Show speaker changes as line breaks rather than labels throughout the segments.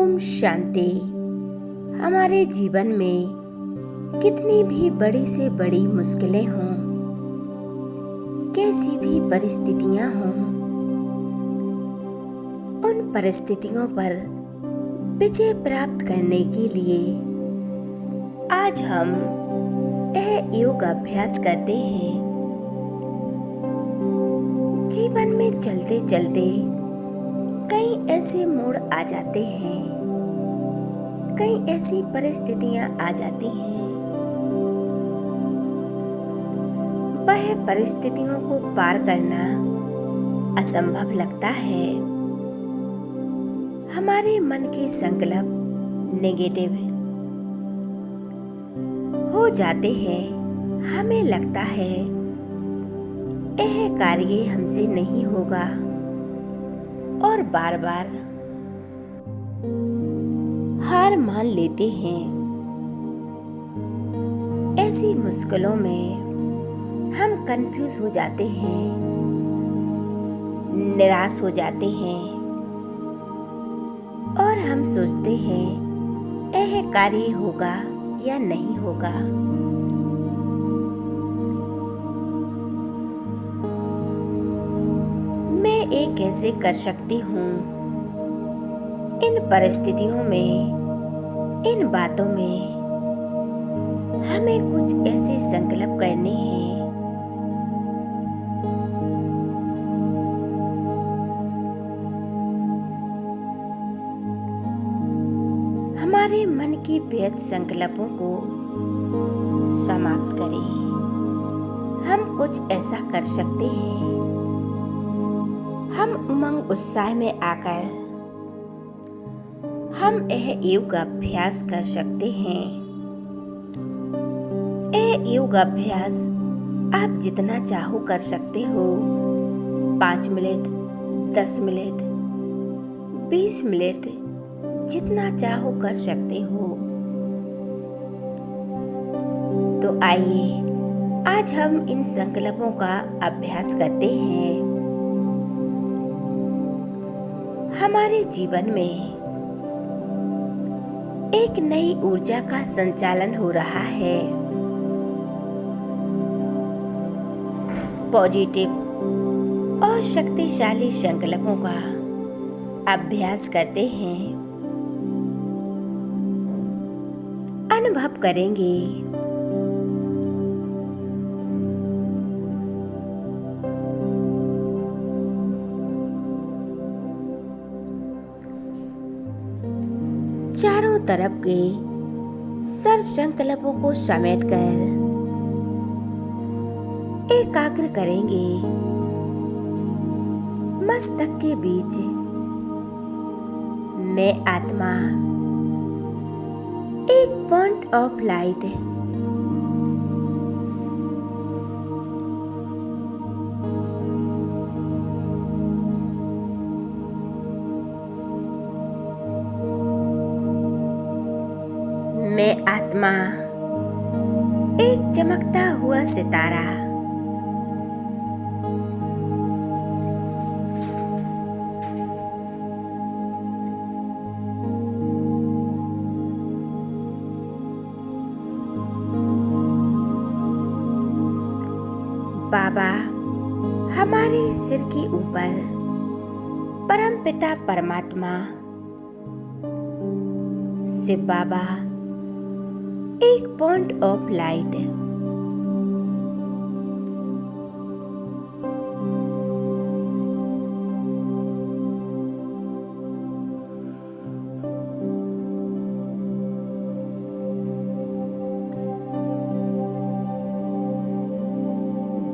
ओम शांति। हमारे जीवन में कितनी भी बड़ी से बड़ी मुश्किलें हों, कैसी भी परिस्थितियां हों, उन परिस्थितियों पर विजय प्राप्त करने के लिए आज हम यह योग अभ्यास करते हैं। जीवन में चलते चलते कई ऐसे मोड़ आ जाते हैं, कई ऐसी परिस्थितियां आ जाती हैं। वह परिस्थितियों को पार करना असंभव लगता है। हमारे मन के संकल्प नेगेटिव हो जाते हैं। हमें लगता है यह कार्य हमसे नहीं होगा और बार बार हार मान लेते हैं। ऐसी मुश्किलों में हम कंफ्यूज हो जाते हैं, निराश हो जाते हैं और हम सोचते हैं यह कार्य होगा या नहीं होगा। मैं ये कैसे कर सकती हूँ? इन परिस्थितियों में, इन बातों में हमें कुछ ऐसे संकल्प करने हैं। हमारे मन के व्यर्थ संकल्पों को समाप्त करें। हम कुछ ऐसा कर सकते हैं। हम उमंग उत्साह में आकर हम यह योग अभ्यास कर सकते हैं। यह योग अभ्यास आप जितना चाहो कर सकते हो। 5 मिनट, 10 मिनट, 20 मिनट, जितना चाहो कर सकते हो। तो आइए आज हम इन संकल्पों का अभ्यास करते हैं। हमारे जीवन में एक नई ऊर्जा का संचालन हो रहा है। पॉजिटिव और शक्तिशाली संकल्पों का अभ्यास करते हैं। अनुभव करेंगे चारों तरफ के सर्व संकल्पों को समेटकर एकाग्र करेंगे। मस्तक के बीच मैं आत्मा एक पॉइंट ऑफ लाइट मैं आत्मा एक चमकता हुआ सितारा बाबा हमारे सिर के ऊपर परमपिता परमात्मा शिव बाबा एक पॉइंट ऑफ लाइट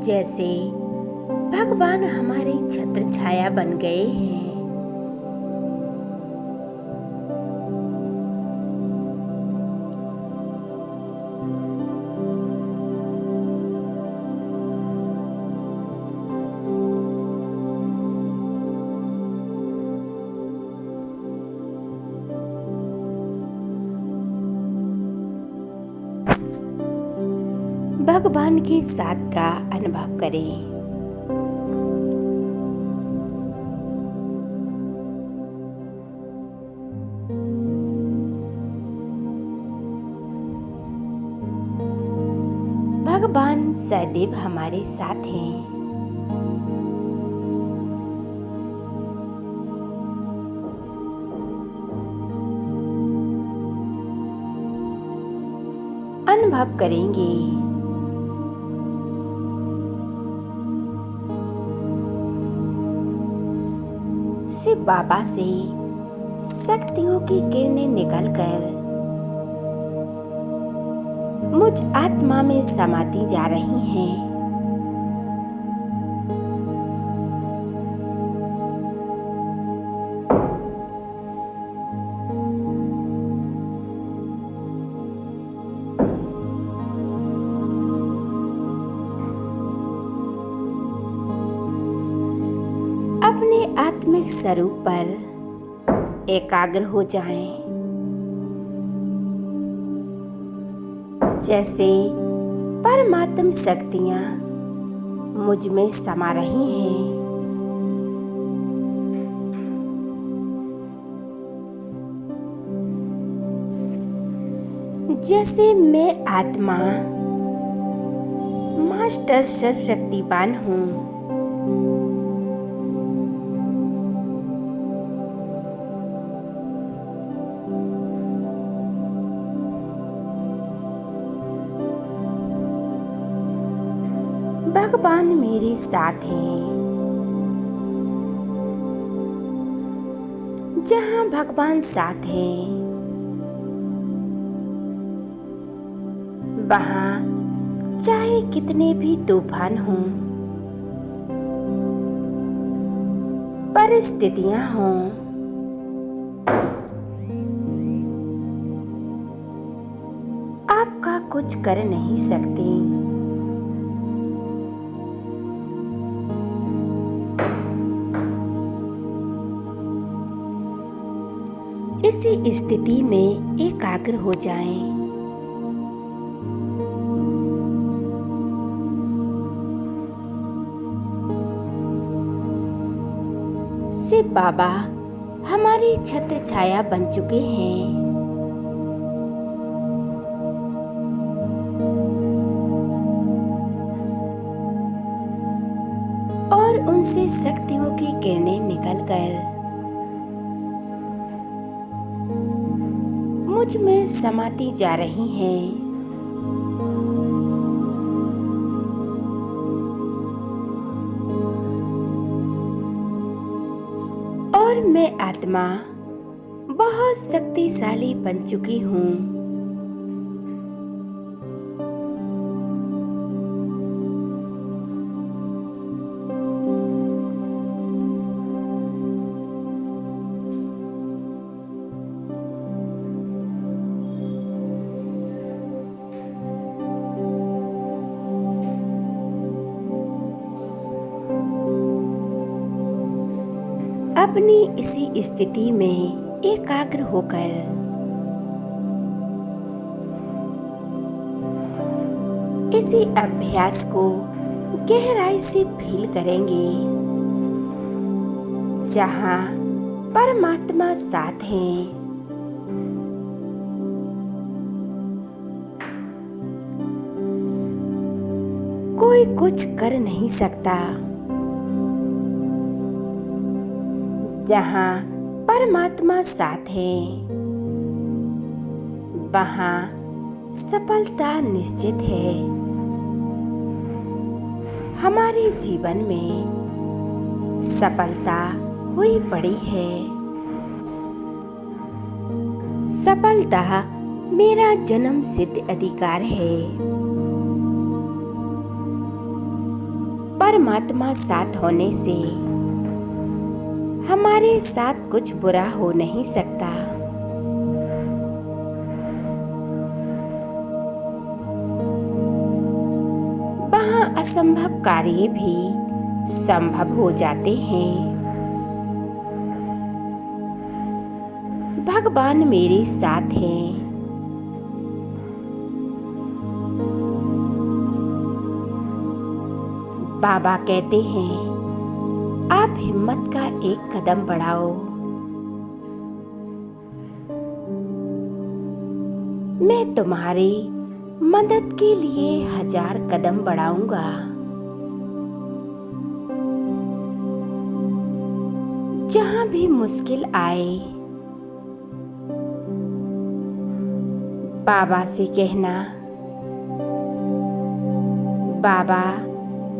जैसे भगवान हमारी छत्र छाया बन गए हैं। भगवान के साथ का अनुभव करें। भगवान सदैव हमारे साथ हैं। अनुभव करेंगे शिव बाबा से शक्तियों की किरणें निकलकर मुझ आत्मा में समाती जा रही हैं। अपने आत्मिक स्वरूप पर एकाग्र हो जाएं। जैसे परमात्म शक्तियां मुझ में समा रही हैं। जैसे मैं आत्मा मास्टर सर्वशक्तिवान हूँ। भगवान मेरे साथ हैं। जहाँ भगवान साथ हैं, वहाँ चाहे कितने भी तूफान हों, परिस्थितियां हों, आपका कुछ कर नहीं सकती। इसी स्थिति में एकाग्र हो जाएं। शिव बाबा हमारी छत्र छाया बन चुके हैं। और उनसे शक्तियों की किरणें निकलकर मुझ में समाती जा रही हैं। और मैं आत्मा बहुत शक्तिशाली बन चुकी हूँ। अपनी इसी स्थिति में एकाग्र होकर इसी अभ्यास को गहराई से फील करेंगे, जहाँ परमात्मा साथ हैं। कोई कुछ कर नहीं सकता। जहाँ परमात्मा साथ है, वहाँ सफलता निश्चित है। हमारे जीवन में सफलता हुई पड़ी है। सफलता मेरा जन्म सिद्ध अधिकार है। परमात्मा साथ होने से हमारे साथ कुछ बुरा हो नहीं सकता। वहाँ असंभव कार्य भी संभव हो जाते हैं। भगवान मेरे साथ हैं। बाबा कहते हैं, आप हिम्मत का एक कदम बढ़ाओ। मैं तुम्हारे मदद के लिए 1000 कदम बढ़ाऊंगा। जहां भी मुश्किल आए, बाबा से कहना, बाबा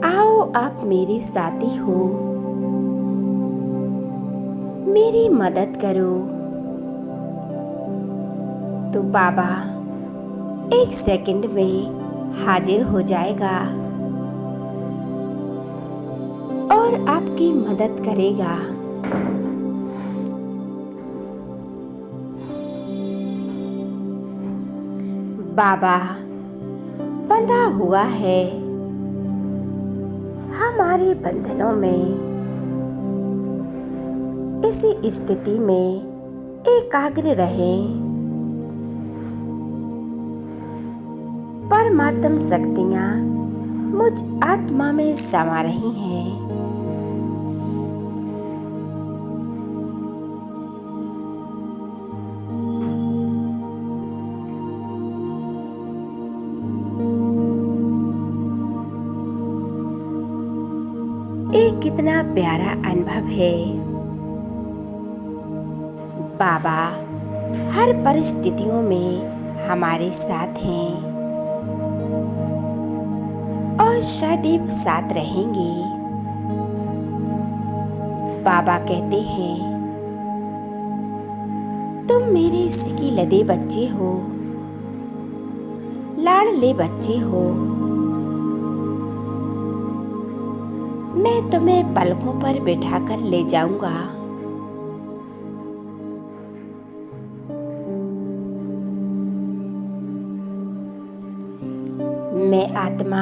आओ आप मेरे साथी हो, मेरी मदद करो। तो बाबा 1 सेकंड में हाजिर हो जाएगा और आपकी मदद करेगा। बाबा बंधा हुआ है, हमारे बंधनों में इसी स्थिति में एकाग्र रहें। परमात्म शक्तियां मुझ आत्मा में समा रही हैं। ये कितना प्यारा अनुभव है। बाबा हर परिस्थितियों में हमारे साथ हैं और सदैव साथ रहेंगे। बाबा कहते हैं, तुम मेरे सिकीलदे बच्चे हो, लाडले बच्चे हो। मैं तुम्हें पलकों पर बैठाकर ले जाऊंगा। मैं आत्मा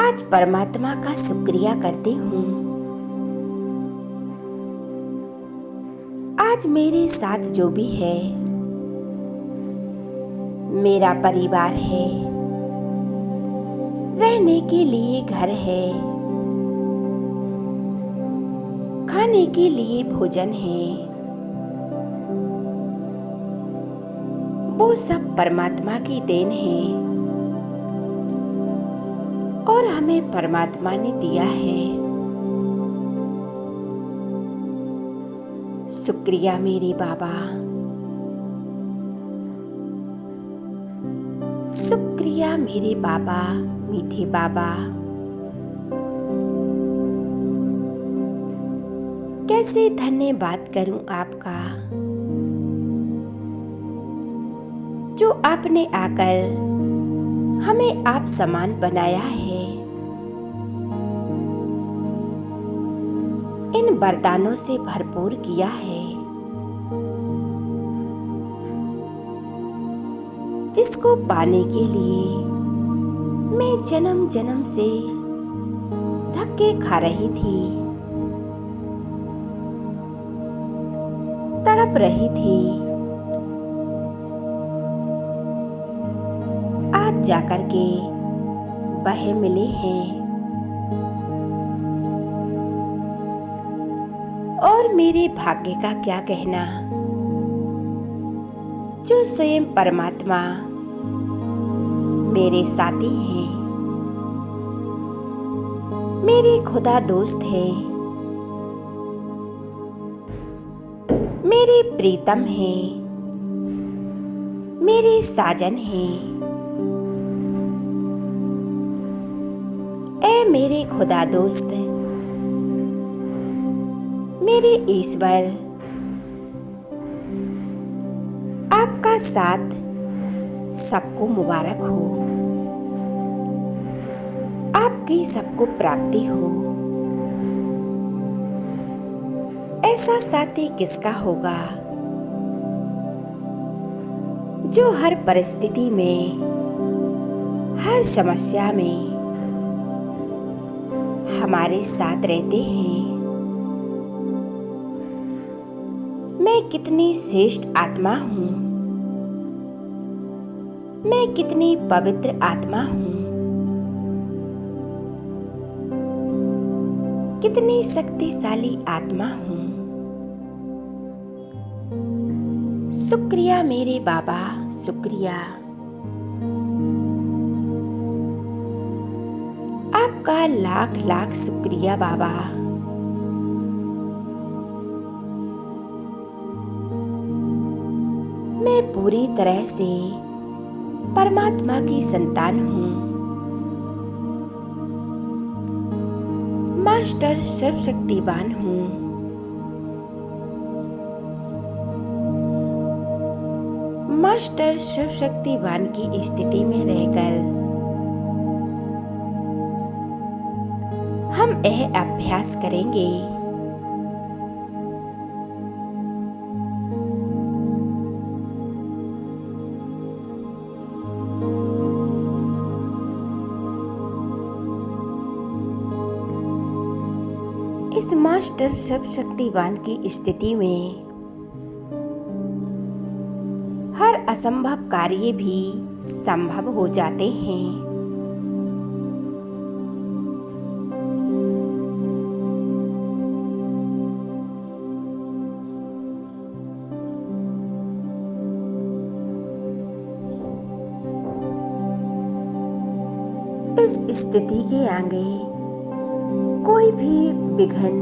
आज परमात्मा का शुक्रिया करती हूँ। आज मेरे साथ जो भी है, मेरा परिवार है, रहने के लिए घर है, खाने के लिए भोजन है, वो सब परमात्मा की देन है और हमें परमात्मा ने दिया है। शुक्रिया मेरे बाबा, शुक्रिया मेरे बाबा, मीठे बाबा। कैसे धन्यवाद करूं आपका, जो आपने आकर हमें आप समान बनाया है। इन वरदानों से भरपूर किया है, जिसको पाने के लिए मैं जन्म जन्म से धक्के खा रही थी, तड़प रही थी। आज जाकर के वह मिले हैं और मेरे भाग्य का क्या कहना, जो स्वयं परमात्मा मेरे साथी हैं, मेरे खुदा दोस्त हैं, मेरे प्रीतम हैं, मेरे साजन हैं। ऐ मेरे खुदा दोस्त, मेरे ईश्वर, आपका साथ सबको मुबारक हो, आपकी सबको प्राप्ति हो। ऐसा साथी किसका होगा जो हर परिस्थिति में, हर समस्या में हमारे साथ रहते हैं। मैं कितनी श्रेष्ठ आत्मा हूँ, मैं कितनी पवित्र आत्मा हूँ, कितनी शक्तिशाली आत्मा हूँ। शुक्रिया मेरे बाबा, शुक्रिया। आपका लाख लाख शुक्रिया बाबा। मैं पूरी तरह से परमात्मा की संतान हूँ। मास्टर सर्वशक्तिवान हूँ। मास्टर सर्वशक्तिवान की स्थिति में रहकर हम यह अभ्यास करेंगे। इस मास्टर सर्वशक्तिवान की स्थिति में हर असंभव कार्य भी संभव हो जाते हैं। इस स्थिति के आगे कोई भी विघ्न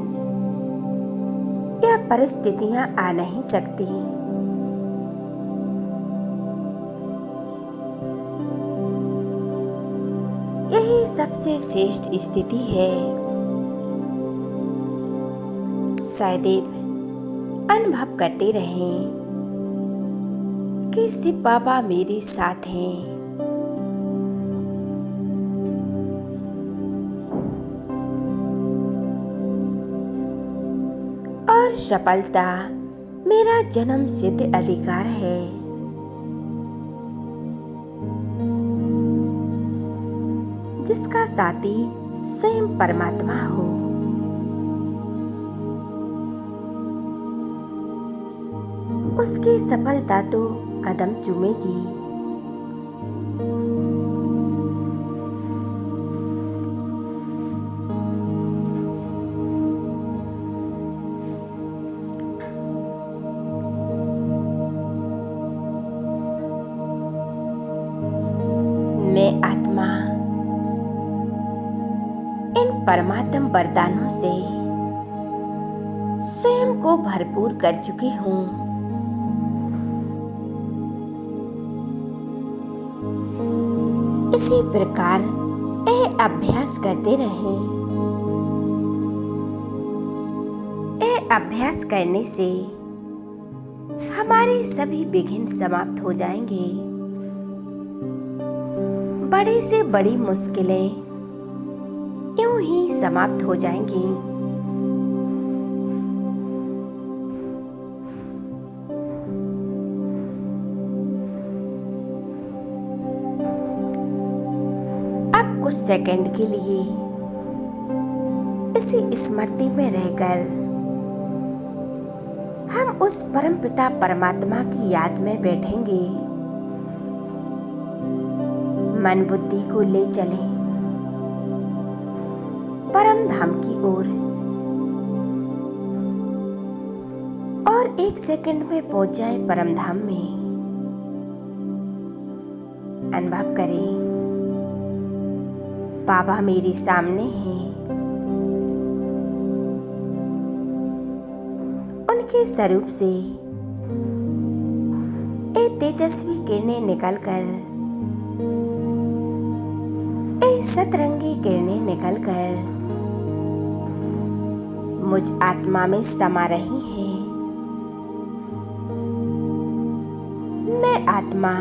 या परिस्थितियां आ नहीं सकती। यही सबसे श्रेष्ठ स्थिति है। सदैव अनुभव करते रहें कि शिव बाबा मेरे साथ हैं। और सफलता मेरा जन्म सिद्ध अधिकार है। जिसका साथी स्वयं परमात्मा हो। उसकी सफलता तो कदम चूमेगी। मैं आत्मा इन परमात्म वरदानों से स्वयं को भरपूर कर चुकी हूँ। इसी प्रकार यह अभ्यास करते रहें। यह अभ्यास करने से हमारे सभी विघ्न समाप्त हो जाएंगे। बड़ी से बड़ी मुश्किलें यूं ही समाप्त हो जाएंगी। अब कुछ सेकंड के लिए इसी स्मृति में रहकर हम उस परमपिता परमात्मा की याद में बैठेंगे। मन बुद्धि को ले चलें परम धाम की ओर और एक सेकंड में पहुंच जाए परम धाम में। अनुभव करें बाबा मेरे सामने हैं। उनके स्वरूप से एक तेजस्वी किरणें निकलकर सतरंगी किरणें निकलकर मुझ आत्मा में समा रही हैं। मैं आत्मा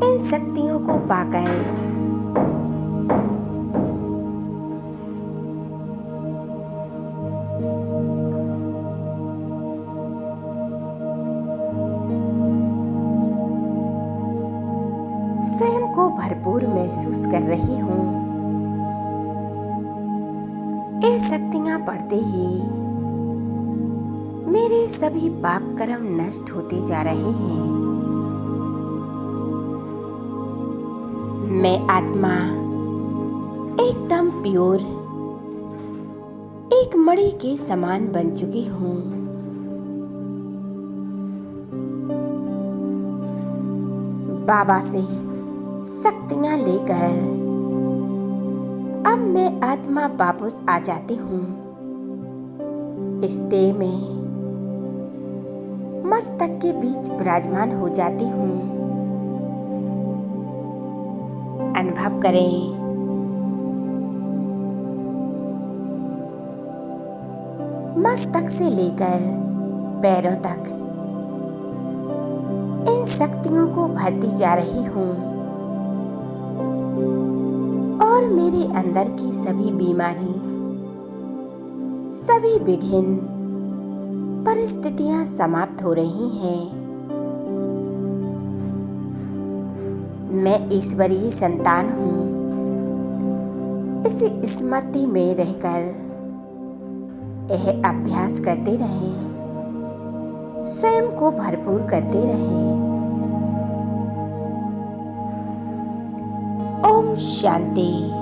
इन शक्तियों को पाकर स्वयं को भरपूर महसूस कर रही हूँ। ये शक्तियाँ बढ़ते ही मेरे सभी पाप कर्म नष्ट होते जा रहे हैं। मैं आत्मा एकदम प्योर एक मणि के समान बन चुकी हूँ। बाबा से शक्तियां लेकर अब मैं आत्मा वापस आ जाती हूँ। इस देह में मस्तक के बीच विराजमान हो जाती हूँ। अनुभव करें मस्तक से लेकर पैरों तक इन शक्तियों को भरती जा रही हूँ और मेरे अंदर की सभी बीमारी, सभी विघ्न परिस्थितियां समाप्त हो रही हैं। मैं ईश्वरीय संतान हूँ। इसी स्मृति में रहकर यह अभ्यास करते रहें, स्वयं को भरपूर करते रहें। ओम शांति।